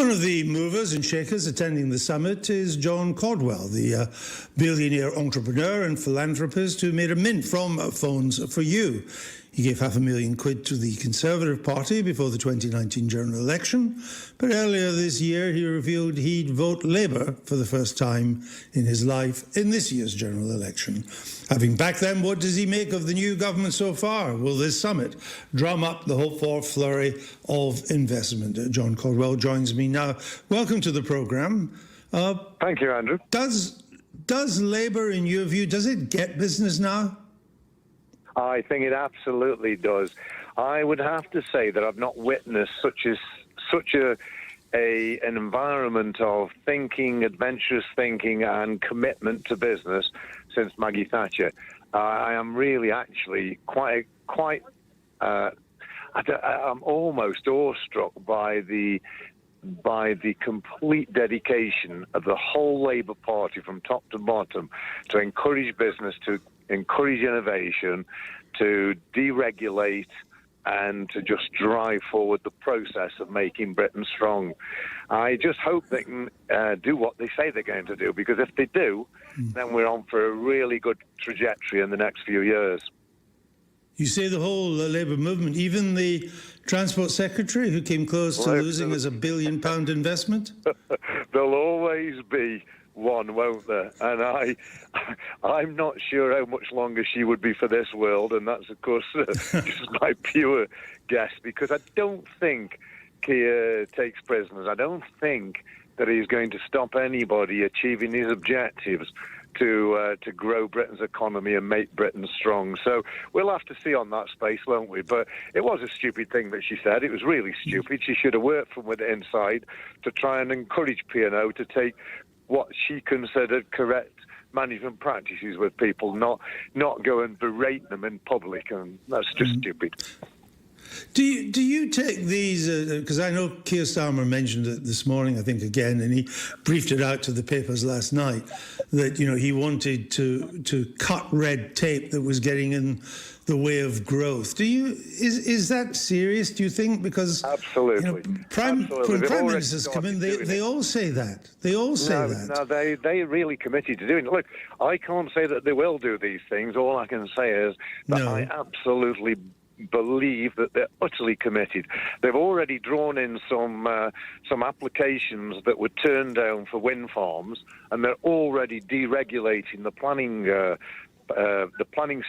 One of the movers and shakers attending the summit is John Caudwell, the billionaire entrepreneur and philanthropist who made a mint from Phones for You. He gave £500,000 to the Conservative Party before the 2019 general election, but earlier this year he revealed he'd vote Labour for the first time in his life in this year's general election. Having backed them, what does he make of the new government so far? Will this summit drum up the hoped-for flurry of investment? John Caudwell joins me now. Welcome to the programme. Thank you, Andrew. Does Labour, in your view, does it get business now? I think it absolutely does. I would have to say that I've not witnessed such an environment of thinking, adventurous thinking, and commitment to business since Maggie Thatcher. I am really actually I'm almost awestruck by the complete dedication of the whole Labour Party from top to bottom to encourage business, to encourage innovation, to deregulate, and to just drive forward the process of making Britain strong. I just hope they can do what they say they're going to do, because if they do, then we're on for a really good trajectory in the next few years. You say the whole Labour movement, even the Transport Secretary, who came close to losing as £1 billion investment? There'll always be one, won't there? And I'm not sure how much longer she would be for this world, and that's, of course, just my pure guess, because I don't think Keir takes prisoners. I don't think that he's going to stop anybody achieving his objectives to grow Britain's economy and make Britain strong. So we'll have to see on that space, won't we? But it was a stupid thing that she said. It was really stupid. She should have worked from within inside to try and encourage P&O to take what she considered correct management practices with people, not go and berate them in public, and that's just stupid. Do you take these, because I know Keir Starmer mentioned it this morning, I think again, and he briefed it out to the papers last night, that, you know, he wanted to cut red tape that was getting in the way of growth. Is that serious, do you think? Because absolutely, when Prime Ministers come in, they all say that. They all say that. No, they really committed to doing it. Look, I can't say that they will do these things. All I can say is that I absolutely believe that they're utterly committed. They've already drawn in some applications that were turned down for wind farms, and they're already deregulating the planning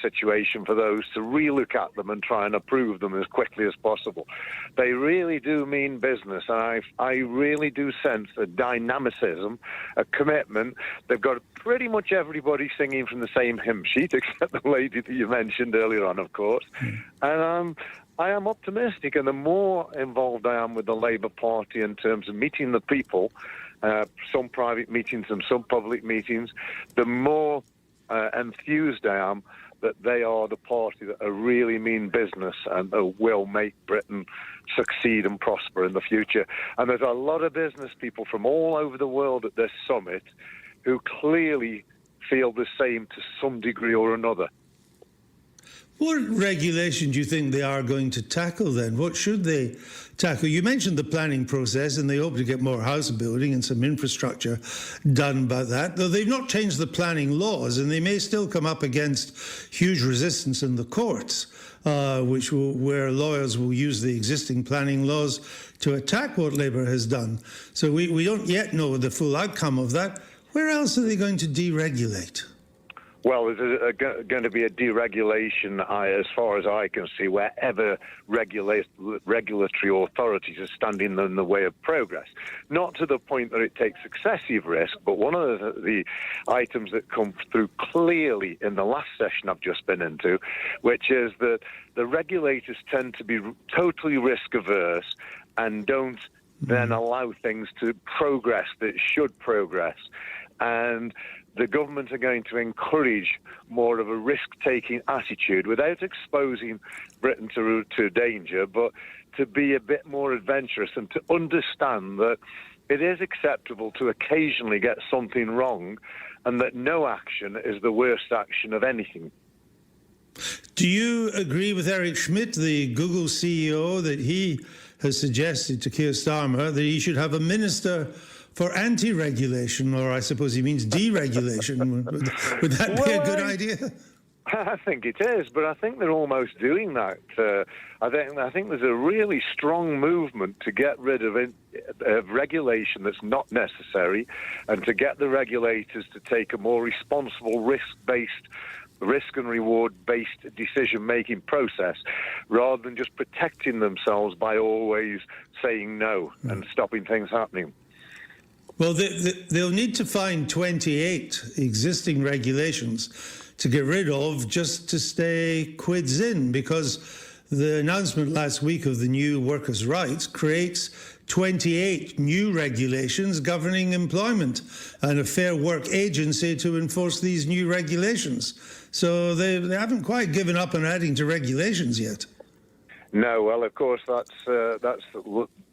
situation for those to relook at them and try and approve them as quickly as possible. They really do mean business, and I really do sense a dynamicism, a commitment. They've got pretty much everybody singing from the same hymn sheet, except the lady that you mentioned earlier on, of course. And I am optimistic, and the more involved I am with the Labour Party in terms of meeting the people, some private meetings and some public meetings, the more enthused I am that they are the party that really mean business and will make Britain succeed and prosper in the future. And there's a lot of business people from all over the world at this summit who clearly feel the same to some degree or another. What regulation do you think they are going to tackle then? What should they tackle? You mentioned the planning process, and they hope to get more house building and some infrastructure done about that, though they've not changed the planning laws, and they may still come up against huge resistance in the courts, where lawyers will use the existing planning laws to attack what Labour has done. So we don't yet know the full outcome of that. Where else are they going to deregulate? Well, there's going to be a deregulation, as far as I can see, wherever regulatory authorities are standing in the way of progress. Not to the point that it takes excessive risk, but one of the items that come through clearly in the last session I've just been into, which is that the regulators tend to be totally risk-averse and don't then allow things to progress that should progress. And the government are going to encourage more of a risk-taking attitude without exposing Britain to danger, but to be a bit more adventurous and to understand that it is acceptable to occasionally get something wrong and that no action is the worst action of anything. Do you agree with Eric Schmidt, the Google CEO, that he has suggested to Keir Starmer that he should have a minister for anti-regulation, or I suppose he means deregulation. Would that be a good idea? I think it is, but I think they're almost doing that. I think there's a really strong movement to get rid of regulation that's not necessary, and to get the regulators to take a more responsible, risk and reward-based decision-making process, rather than just protecting themselves by always saying no and stopping things happening. Well, they'll need to find 28 existing regulations to get rid of just to stay quids in, because the announcement last week of the new workers' rights creates 28 new regulations governing employment and a fair work agency to enforce these new regulations. So they haven't quite given up on adding to regulations yet. No, well, of course, that's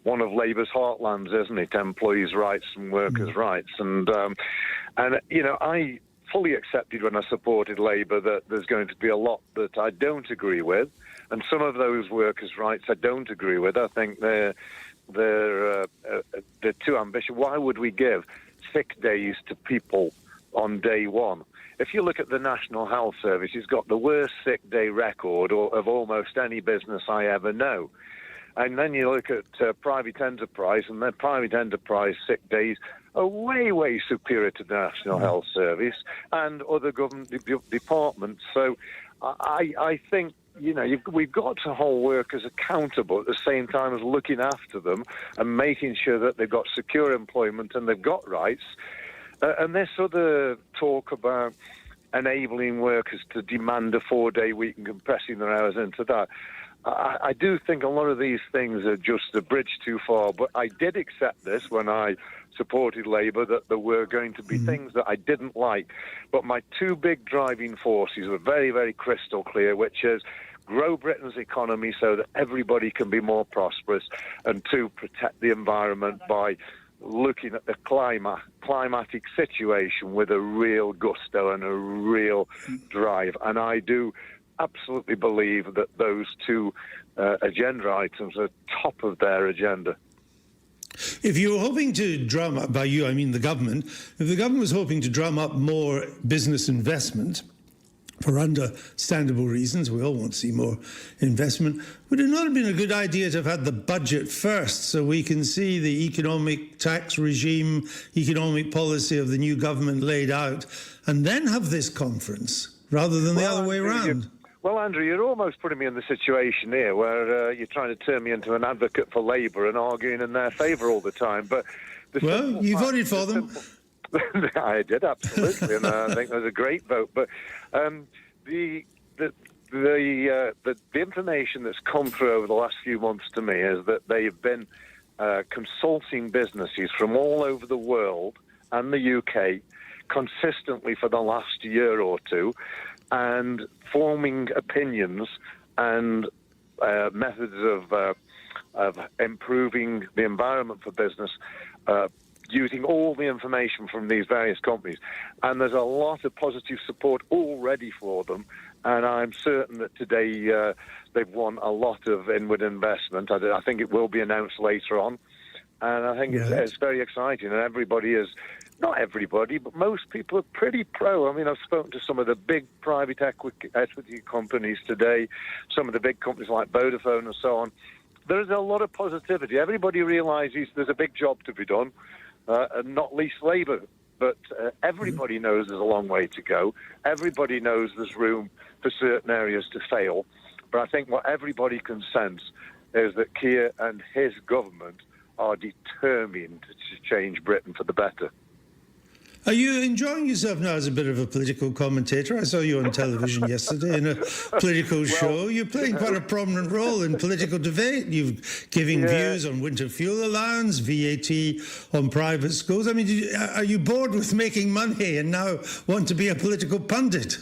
one of Labour's heartlands, isn't it? Employees' rights and workers' rights. And you know, I fully accepted when I supported Labour that there's going to be a lot that I don't agree with, and some of those workers' rights I don't agree with. I think they're too ambitious. Why would we give sick days to people on day one? If you look at the National Health Service, it's got the worst sick day record of almost any business I ever know. And then you look at private enterprise, and their private enterprise sick days are way, way superior to the National Health Service and other government departments. So I think, you know, we've got to hold workers accountable at the same time as looking after them and making sure that they've got secure employment and they've got rights. And this other talk about enabling workers to demand a 4-day week and compressing their hours into that, I do think a lot of these things are just a bridge too far. But I did accept this when I supported Labour, that there were going to be things that I didn't like. But my two big driving forces were very, very crystal clear, which is grow Britain's economy so that everybody can be more prosperous, and two, protect the environment by looking at the climatic situation with a real gusto and a real drive. And I do absolutely believe that those two agenda items are top of their agenda. If you were hoping to drum up, by you I mean the government, if the government was hoping to drum up more business investment, for understandable reasons, we all want to see more investment, would it not have been a good idea to have had the budget first so we can see the economic tax regime, economic policy of the new government laid out, and then have this conference, rather than the other way around? Well, Andrew, you're almost putting me in the situation here where you're trying to turn me into an advocate for Labour and arguing in their favour all the time. But well, you voted for them. I did, absolutely, and I think it was a great vote. But the information that's come through over the last few months to me is that they've been consulting businesses from all over the world and the UK consistently for the last year or two, and forming opinions and methods of improving the environment for business, using all the information from these various companies. And there's a lot of positive support already for them. And I'm certain that today they've won a lot of inward investment. I think it will be announced later on. And I think it's very exciting. And everybody is, not everybody, but most people are pretty pro. I mean, I've spoken to some of the big private equity companies today, some of the big companies like Vodafone and so on. There's a lot of positivity. Everybody realises there's a big job to be done, and not least Labour. But everybody knows there's a long way to go. Everybody knows there's room for certain areas to fail. But I think what everybody can sense is that Keir and his government are determined to change Britain for the better. Are you enjoying yourself now as a bit of a political commentator? I saw you on television yesterday in a political show. You're playing quite a prominent role in political debate. You're giving views on winter fuel allowance, VAT on private schools. I mean, are you bored with making money and now want to be a political pundit?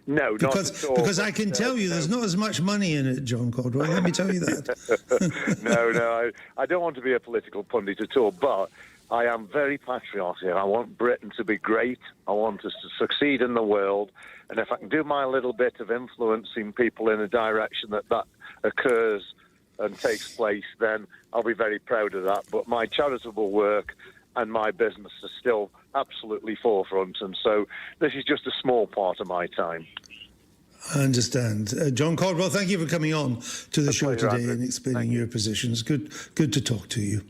No, not at all. Because I can tell you there's not as much money in it, John Caudwell. Let me tell you that. No, I don't want to be a political pundit at all, but I am very patriotic. I want Britain to be great. I want us to succeed in the world. And if I can do my little bit of influencing people in a direction that occurs and takes place, then I'll be very proud of that. But my charitable work and my business are still absolutely forefront, and so this is just a small part of my time. I understand. John Caudwell, thank you for coming on to the show pleasure, today Andrew. and explaining your positions. Good to talk to you.